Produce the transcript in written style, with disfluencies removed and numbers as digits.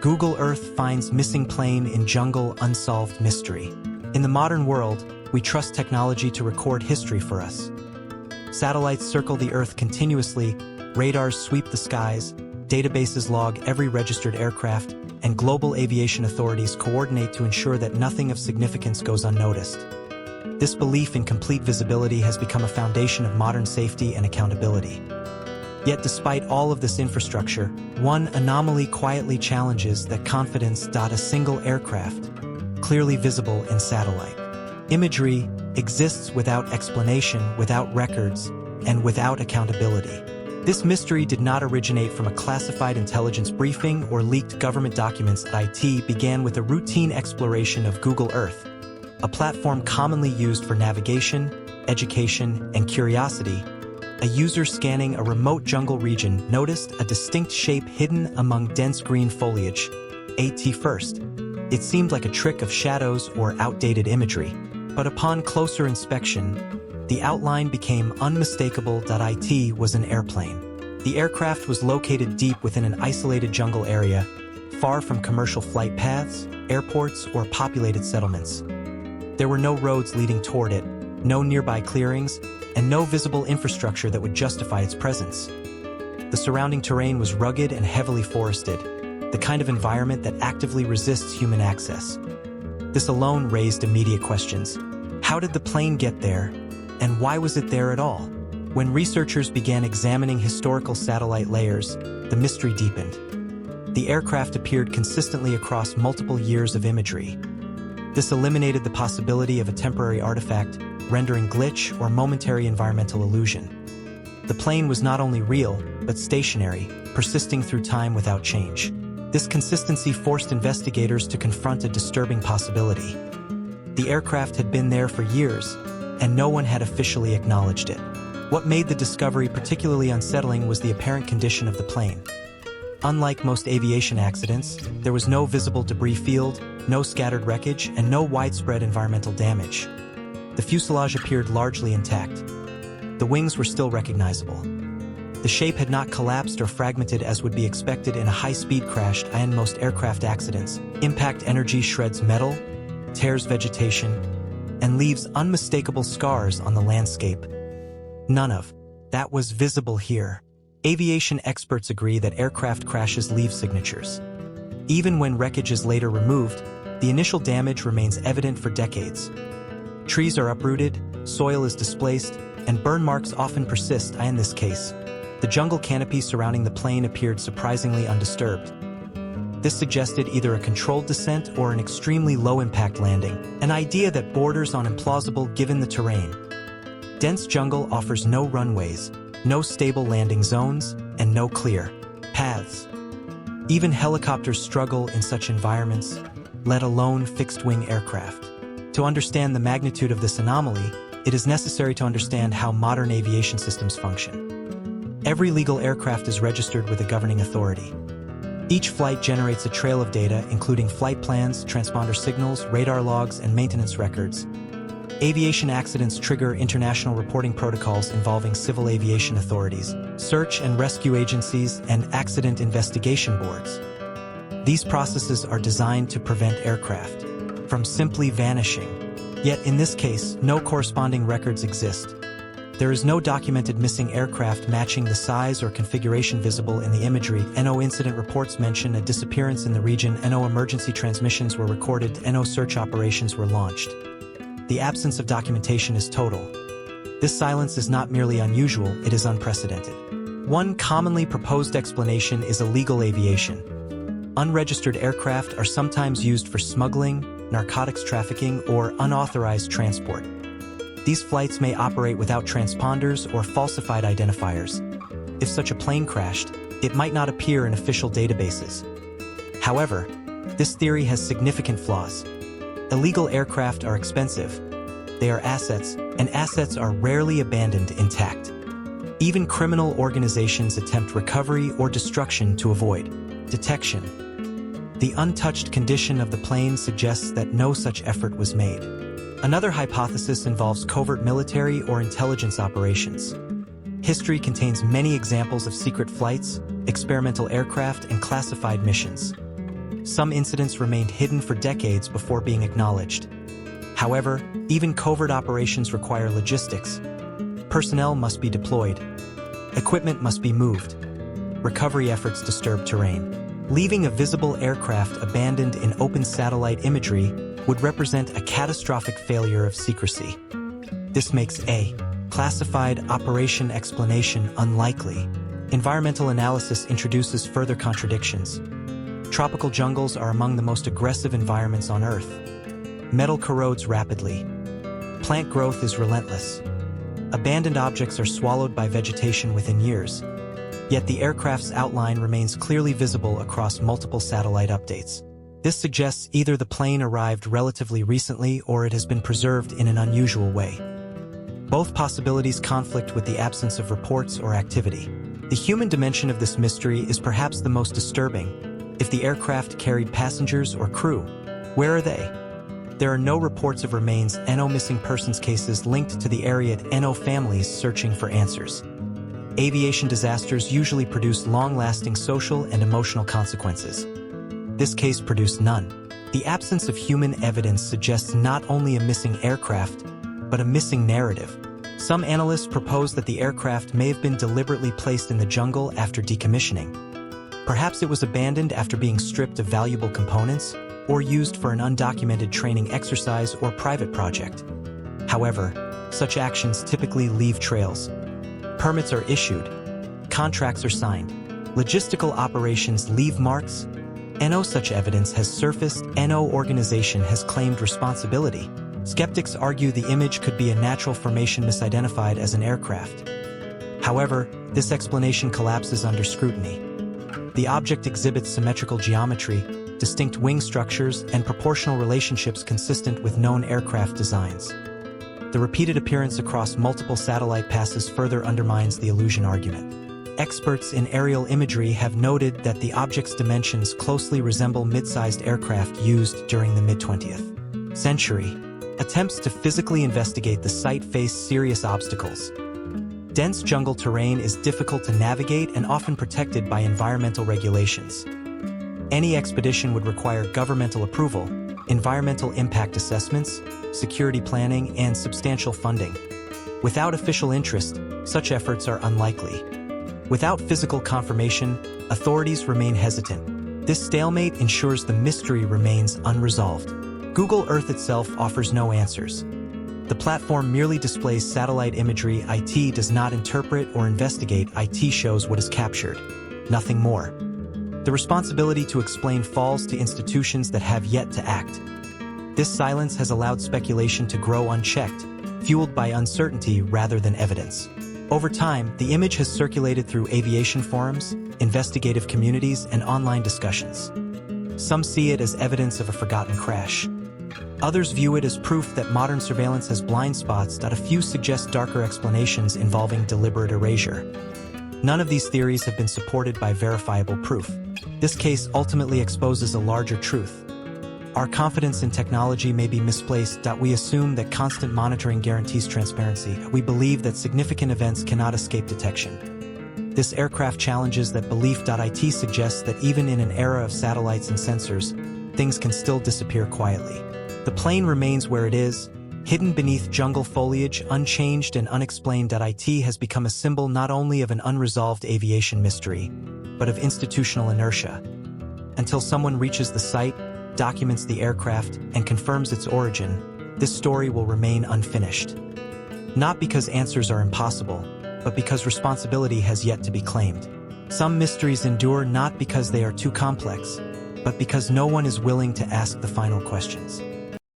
Google Earth finds missing plane in Jungle Unsolved Mystery. In the modern world, we trust technology to record history for us. Satellites circle the Earth continuously, radars sweep the skies, databases log every registered aircraft, and global aviation authorities coordinate to ensure that nothing of significance goes unnoticed. This belief in complete visibility has become a foundation of modern safety and accountability. Yet despite all of this infrastructure, one anomaly quietly challenges that confidence. A single aircraft, clearly visible in satellite imagery, exists without explanation, without records, and without accountability. This mystery did not originate from a classified intelligence briefing or leaked government documents. It began with a routine exploration of Google Earth, a platform commonly used for navigation, education, and curiosity. A user scanning a remote jungle region noticed a distinct shape hidden among dense green foliage. At first, it seemed like a trick of shadows or outdated imagery, but upon closer inspection, the outline became unmistakable. It was an airplane. The aircraft was located deep within an isolated jungle area, far from commercial flight paths, airports, or populated settlements. There were no roads leading toward it, no nearby clearings, and no visible infrastructure that would justify its presence. The surrounding terrain was rugged and heavily forested, the kind of environment that actively resists human access. This alone raised immediate questions. How did the plane get there, and why was it there at all? When researchers began examining historical satellite layers, the mystery deepened. The aircraft appeared consistently across multiple years of imagery. This eliminated the possibility of a temporary artifact, rendering glitch or momentary environmental illusion. The plane was not only real, but stationary, persisting through time without change. This consistency forced investigators to confront a disturbing possibility. The aircraft had been there for years, and no one had officially acknowledged it. What made the discovery particularly unsettling was the apparent condition of the plane. Unlike most aviation accidents, there was no visible debris field, no scattered wreckage, and no widespread environmental damage. The fuselage appeared largely intact. The wings were still recognizable. The shape had not collapsed or fragmented as would be expected in a high-speed crash. In most aircraft accidents, impact energy shreds metal, tears vegetation, and leaves unmistakable scars on the landscape. None of that was visible here. Aviation experts agree that aircraft crashes leave signatures. Even when wreckage is later removed, the initial damage remains evident for decades. Trees are uprooted, soil is displaced, and burn marks often persist. In this case, the jungle canopy surrounding the plane appeared surprisingly undisturbed. This suggested either a controlled descent or an extremely low-impact landing, an idea that borders on implausible given the terrain. Dense jungle offers no runways, no stable landing zones, and no clear paths. Even helicopters struggle in such environments, let alone fixed-wing aircraft. To understand the magnitude of this anomaly, it is necessary to understand how modern aviation systems function. Every legal aircraft is registered with a governing authority. Each flight generates a trail of data, including flight plans, transponder signals, radar logs, and maintenance records. Aviation accidents trigger international reporting protocols involving civil aviation authorities, search and rescue agencies, and accident investigation boards. These processes are designed to prevent aircraft from simply vanishing. Yet in this case, no corresponding records exist. There is no documented missing aircraft matching the size or configuration visible in the imagery. No incident reports mention a disappearance in the region. No emergency transmissions were recorded. No search operations were launched. The absence of documentation is total. This silence is not merely unusual, it is unprecedented. One commonly proposed explanation is illegal aviation. Unregistered aircraft are sometimes used for smuggling, narcotics trafficking, or unauthorized transport. These flights may operate without transponders or falsified identifiers. If such a plane crashed, it might not appear in official databases. However, this theory has significant flaws. Illegal aircraft are expensive. They are assets, and assets are rarely abandoned intact. Even criminal organizations attempt recovery or destruction to avoid detection. The untouched condition of the plane suggests that no such effort was made. Another hypothesis involves covert military or intelligence operations. History contains many examples of secret flights, experimental aircraft, and classified missions. Some incidents remained hidden for decades before being acknowledged. However, even covert operations require logistics. Personnel must be deployed. Equipment must be moved. Recovery efforts disturb terrain. Leaving a visible aircraft abandoned in open satellite imagery would represent a catastrophic failure of secrecy. This makes a classified operation explanation unlikely. Environmental analysis introduces further contradictions. Tropical jungles are among the most aggressive environments on Earth. Metal corrodes rapidly. Plant growth is relentless. Abandoned objects are swallowed by vegetation within years. Yet the aircraft's outline remains clearly visible across multiple satellite updates. This suggests either the plane arrived relatively recently or it has been preserved in an unusual way. Both possibilities conflict with the absence of reports or activity. The human dimension of this mystery is perhaps the most disturbing. If the aircraft carried passengers or crew, where are they? There are no reports of remains. No missing persons cases linked to the area. No families searching for answers. Aviation disasters usually produce long-lasting social and emotional consequences. This case produced none. The absence of human evidence suggests not only a missing aircraft, but a missing narrative. Some analysts propose that the aircraft may have been deliberately placed in the jungle after decommissioning. Perhaps it was abandoned after being stripped of valuable components, or used for an undocumented training exercise or private project. However, such actions typically leave trails. Permits are issued. Contracts are signed. Logistical operations leave marks. No such evidence has surfaced. No organization has claimed responsibility. Skeptics argue the image could be a natural formation misidentified as an aircraft. However, this explanation collapses under scrutiny. The object exhibits symmetrical geometry, distinct wing structures, and proportional relationships consistent with known aircraft designs. The repeated appearance across multiple satellite passes further undermines the illusion argument. Experts in aerial imagery have noted that the object's dimensions closely resemble mid-sized aircraft used during the mid-20th century. Attempts to physically investigate the site face serious obstacles. Dense jungle terrain is difficult to navigate and often protected by environmental regulations. Any expedition would require governmental approval, environmental impact assessments, security planning, and substantial funding. Without official interest, such efforts are unlikely. Without physical confirmation, authorities remain hesitant. This stalemate ensures the mystery remains unresolved. Google Earth itself offers no answers. The platform merely displays satellite imagery. IT does not interpret or investigate. IT shows what is captured, nothing more. The responsibility to explain falls to institutions that have yet to act. This silence has allowed speculation to grow unchecked, fueled by uncertainty rather than evidence. Over time, the image has circulated through aviation forums, investigative communities, and online discussions. Some see it as evidence of a forgotten crash. Others view it as proof that modern surveillance has blind spots. A few suggest darker explanations involving deliberate erasure. None of these theories have been supported by verifiable proof. This case ultimately exposes a larger truth. Our confidence in technology may be misplaced. We assume that constant monitoring guarantees transparency. We believe that significant events cannot escape detection. This aircraft challenges that belief. It suggests that even in an era of satellites and sensors, things can still disappear quietly. The plane remains where it is, hidden beneath jungle foliage, unchanged and unexplained. It has become a symbol not only of an unresolved aviation mystery, but of institutional inertia. Until someone reaches the site, documents the aircraft, and confirms its origin, this story will remain unfinished. Not because answers are impossible, but because responsibility has yet to be claimed. Some mysteries endure not because they are too complex, but because no one is willing to ask the final questions.